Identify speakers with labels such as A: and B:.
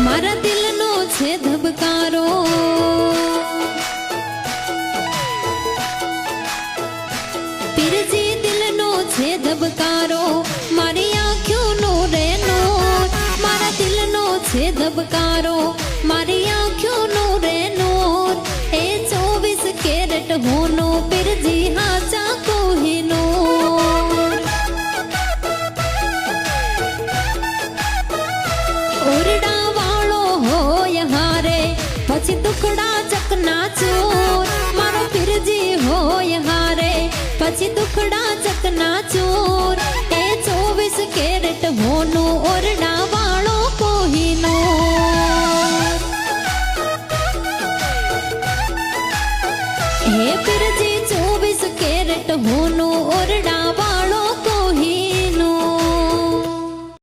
A: મારા દિલનો છે ધબકારો પીરજી દિલનો છે ધબકારો મારી આંખોનો રે નૂર મારા દિલનો છે ધબકારો મારી આંખોનો રે નૂર એ 24 કેરેટ હોનો પીરજી હાચા કોહિનૂર ઓરડા વાળો હોય હારે પછી દુખડા ચકના ચોર મારો પીરજી હોય હારે પછી દુખડા